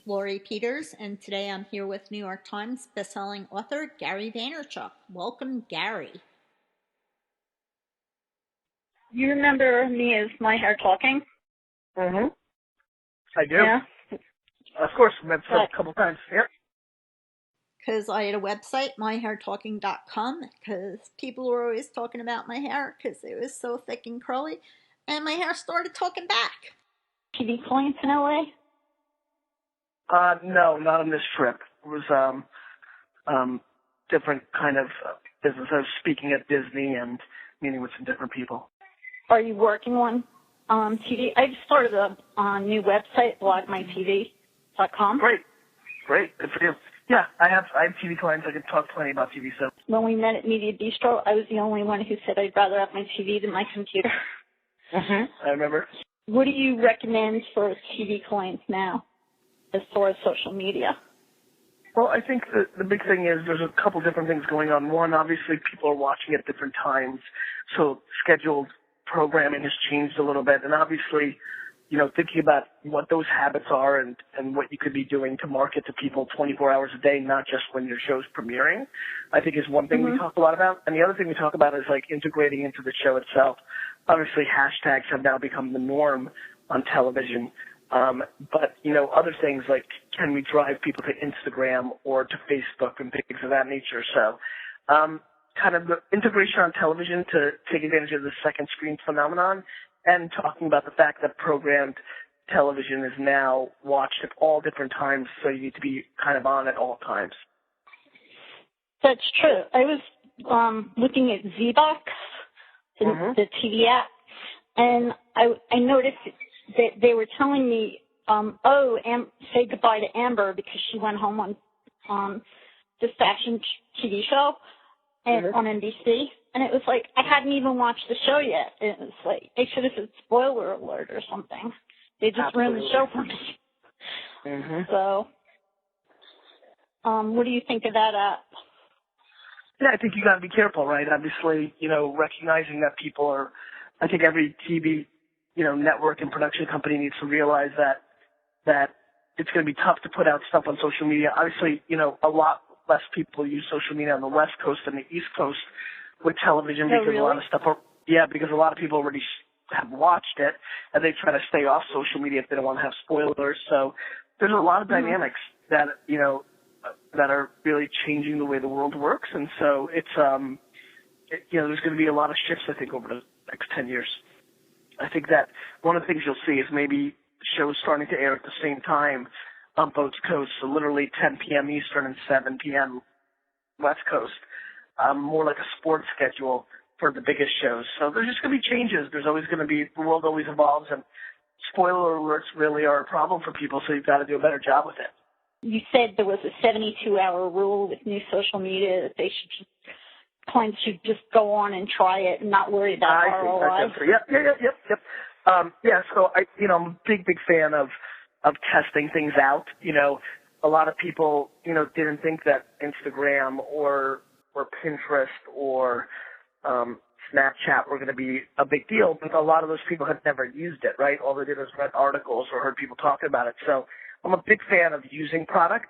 Lori Peters, and today I'm here with New York Times bestselling author Gary Vaynerchuk. Welcome, Gary. You remember me as My Hair Talking? Mm-hmm. I do. Yeah. Of course, met a couple times. Yep. Because I had a website, myhairtalking.com, because people were always talking about my hair because it was so thick and curly, and my hair started talking back. TV clients in LA? No, not on this trip. It was different kind of business. I was speaking at Disney and meeting with some different people. Are you working on TV? I just started a new website, blogmytv.com. Great. Good for you. Yeah, I have TV clients. I can talk plenty about TV. So when we met at Media Bistro, I was the only one who said I'd rather have my TV than my computer. I remember. What do you recommend for TV clients now as far as social media? Well, I think the big thing is there's a couple different things going on. One, obviously, people are watching at different times, so scheduled programming has changed a little bit. And obviously, thinking about what those habits are and what you could be doing to market to people 24 hours a day, not just when your show's premiering, I think is one thing we talk a lot about. And the other thing we talk about is like integrating into the show itself. Obviously, hashtags have now become the norm on television. But, other things like can we drive people to Instagram or to Facebook and things of that nature. So kind of the integration on television to take advantage of the second screen phenomenon and talking about the fact that programmed television is now watched at all different times, so you need to be kind of on at all times. That's true. I was looking at ZBox, the TV app, and I noticed that they were telling me, say goodbye to Amber because she went home on this fashion TV show on NBC. And it was like, I hadn't even watched the show yet. It was like, they should have said spoiler alert or something. They just ruined the show for me. So, what do you think of that app? Yeah, I think you got to be careful, right? Obviously, recognizing that people are, I think every TV, network and production company needs to realize that it's going to be tough to put out stuff on social media. Obviously, a lot less people use social media on the West Coast than the East Coast with television because a lot of stuff, because a lot of people already have watched it and they try to stay off social media if they don't want to have spoilers. So there's a lot of dynamics that, that are really changing the way the world works. And so it's, there's going to be a lot of shifts, I think, over the next 10 years. I think that one of the things you'll see is maybe shows starting to air at the same time on both coasts, so literally 10 p.m. Eastern and 7 p.m. West Coast. More like a sports schedule for the biggest shows. So there's just going to be changes. There's always going to be, the world always evolves, and spoiler alerts really are a problem for people, so you've got to do a better job with it. You said there was a 72-hour rule with new social media that clients should just go on and try it and not worry about ROI. Yep. So I'm a big fan of testing things out. A lot of people, didn't think that Instagram or Pinterest or Snapchat were going to be a big deal, but a lot of those people had never used it, right? All they did was read articles or heard people talking about it. So I'm a big fan of using product.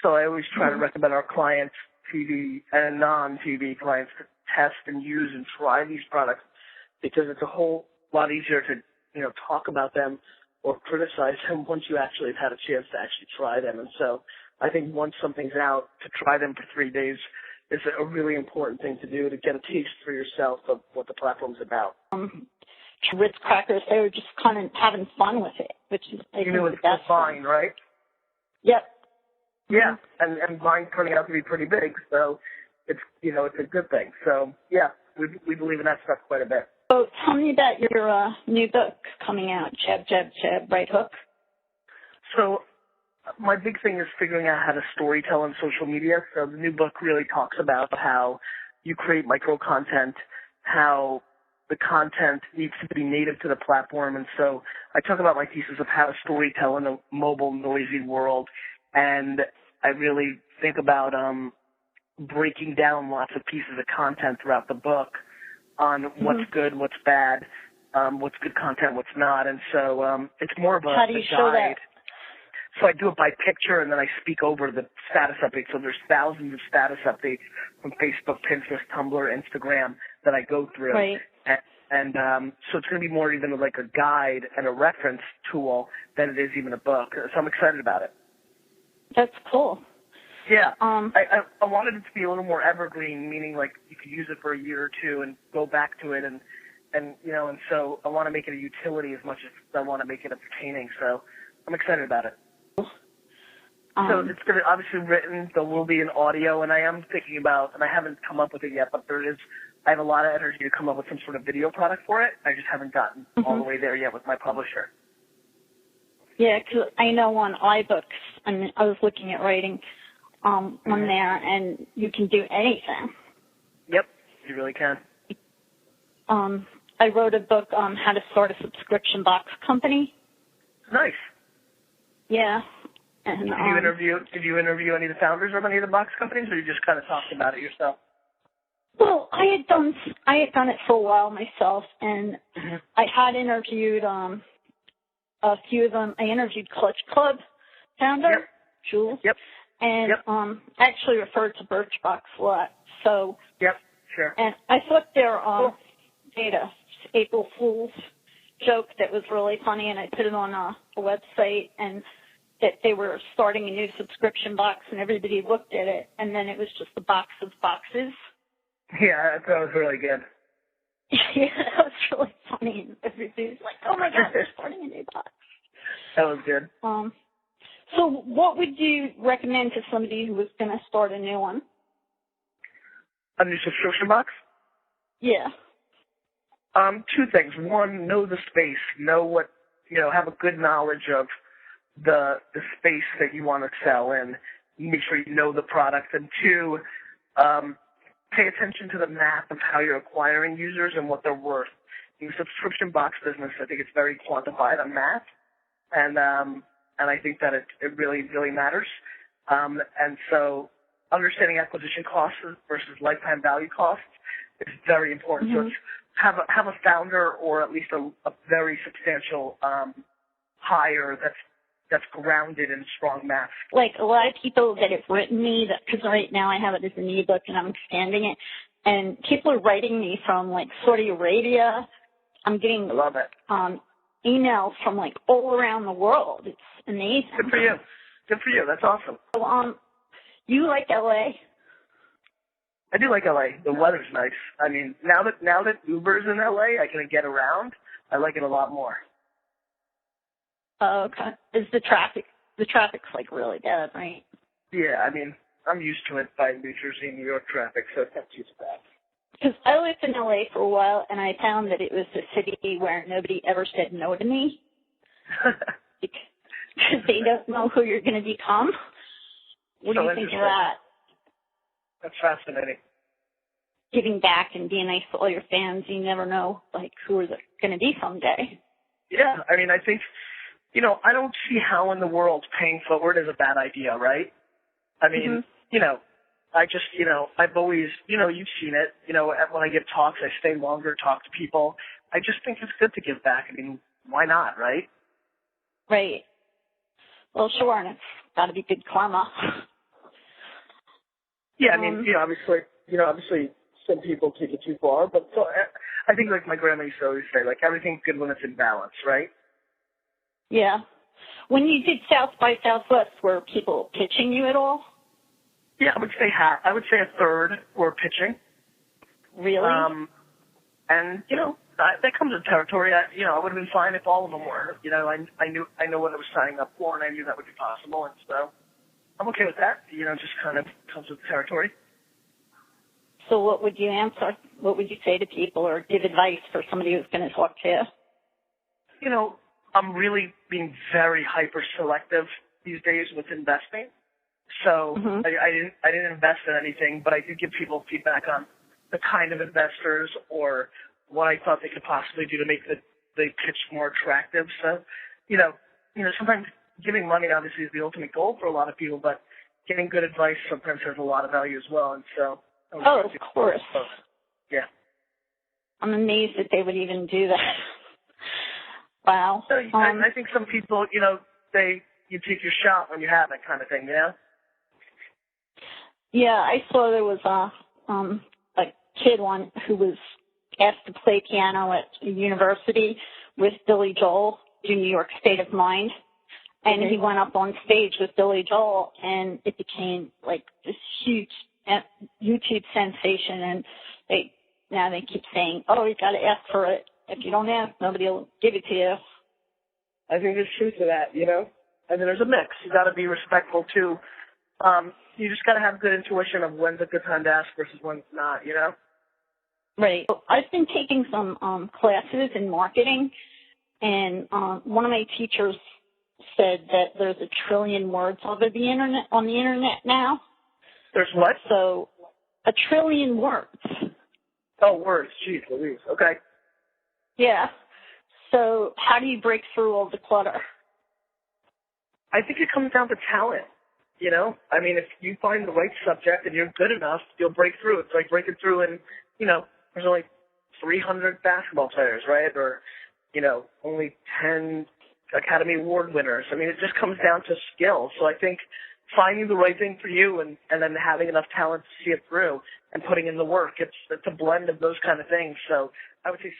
So I always try to recommend our clients, TV and non-TV clients, to test and use and try these products because it's a whole lot easier to, talk about them or criticize them once you actually have had a chance to actually try them. And so I think once something's out, to try them for 3 days is a really important thing to do to get a taste for yourself of what the platform's about. Ritz crackers, they were just kind of having fun with it, which is the best. Vine, right? Yep. Yeah, and Vine turning out to be pretty big, so it's it's a good thing. So yeah, we believe in that stuff quite a bit. So tell me about your new book coming out, Jab, Jab, Jab, Right Hook. So my big thing is figuring out how to storytell on social media. So the new book really talks about how you create micro content, how the content needs to be native to the platform. And so I talk about my thesis of how to storytell in a mobile, noisy world. And I really think about breaking down lots of pieces of content throughout the book on what's good, what's bad, what's good content, what's not. And so it's more of a How do you show that? So I do it by picture, and then I speak over the status updates. So there's thousands of status updates from Facebook, Pinterest, Tumblr, Instagram that I go through. Right. And so it's going to be more even like a guide and a reference tool than it is even a book. So I'm excited about it. That's cool. Yeah. I wanted it to be a little more evergreen, meaning like you could use it for a year or two and go back to it and so I want to make it a utility as much as I want to make it entertaining. So I'm excited about it. So it's going to obviously written. There will be an audio, and I am thinking about, and I haven't come up with it yet, but I have a lot of energy to come up with some sort of video product for it. I just haven't gotten all the way there yet with my publisher. Yeah, because I know on iBooks, and I was looking at writing on there, and you can do anything. Yep, you really can. I wrote a book on how to start a subscription box company. Nice. Yeah. And, did you interview any of the founders of any of the box companies, or you just kind of talked about it yourself? Well, I had done it for a while myself, and I had interviewed a few of them. I interviewed Clutch Club founder, Jules, and I actually referred to Birchbox a lot. So, sure. And I thought their they had a April Fool's joke that was really funny, and I put it on a website, and that they were starting a new subscription box, and everybody looked at it, and then it was just a box of boxes. Yeah, that was really good. Yeah, that was really funny. And everybody was like, oh, my God, they're starting a new box. That was good. So what would you recommend to somebody who was going to start a new one? A new subscription box? Yeah. Two things. One, know the space. Have a good knowledge of the space that you want to sell in. Make sure you know the product. And two, pay attention to the math of how you're acquiring users and what they're worth. In the subscription box business, I think it's very quantified on math, and I think that it really, really matters. And so understanding acquisition costs versus lifetime value costs is very important. So it's have a founder or at least a very substantial hire that's grounded in strong math. Like a lot of people that have written me, because right now I have it as an ebook and I'm expanding it, and people are writing me from like Saudi Arabia. I'm getting I love it. Emails from like all around the world. It's amazing. Good for you. Good for you. That's awesome. So, you like LA? I do like LA. The weather's nice. I mean, now that Uber's in LA, I can get around. I like it a lot more. Oh, okay. Is the traffic's like really bad, right? Yeah, I mean, I'm used to it by New Jersey and New York traffic, so it's not too bad. Because I lived in LA for a while, and I found that it was a city where nobody ever said no to me. Because they don't know who you're going to become. What do you think of that? That's fascinating. Giving back and being nice to all your fans, you never know, like, who is it going to be someday. Yeah, I mean, I think, I don't see how in the world paying forward is a bad idea, right? I mean, I just, I've always, you've seen it, when I give talks, I stay longer, talk to people. I just think it's good to give back. I mean, why not, right? Right. Well, sure, and it's got to be good karma. Yeah, I mean, obviously some people take it too far, but so I think like my grandma used to always say, like, everything's good when it's in balance, right? Yeah. When you did South by Southwest, were people pitching you at all? Yeah, I would say a third were pitching. Really? And that comes with territory. I would have been fine if all of them were. I know what I was signing up for, and I knew that would be possible, and so I'm okay with that. Just kind of comes with the territory. So what would you answer? What would you say to people or give advice for somebody who's going to talk to you? I'm really being very hyper selective these days with investing. So I didn't invest in anything, but I did give people feedback on the kind of investors or what I thought they could possibly do to make the pitch more attractive. So, sometimes giving money obviously is the ultimate goal for a lot of people, but getting good advice sometimes has a lot of value as well. And so, of course. Yeah. I'm amazed that they would even do that. Wow. So, I think some people, they you take your shot when you have it, kind of thing, you know? Yeah, I saw there was a kid one who was asked to play piano at a university with Billy Joel, do New York State of Mind. And he went up on stage with Billy Joel, and it became like this huge YouTube sensation. And now they keep saying, "Oh, you got to ask for it. If you don't ask, nobody will give it to you." I think there's truth to that, you know. And then there's a mix. You got to be respectful too. You just got to have good intuition of when's a good time to ask versus when's not, you know. Right. I've been taking some classes in marketing, and one of my teachers said that there's 1 trillion words on the internet now. There's what? So 1 trillion words. Oh, words. Jeez Louise. Okay. Yeah. So how do you break through all the clutter? I think it comes down to talent, you know. I mean, if you find the right subject and you're good enough, you'll break through. It's like breaking through in, you know, there's only 300 basketball players, right? Or, you know, only 10 Academy Award winners. I mean, it just comes down to skill. So I think finding the right thing for you and then having enough talent to see it through and putting in the work, it's a blend of those kind of things. So I would say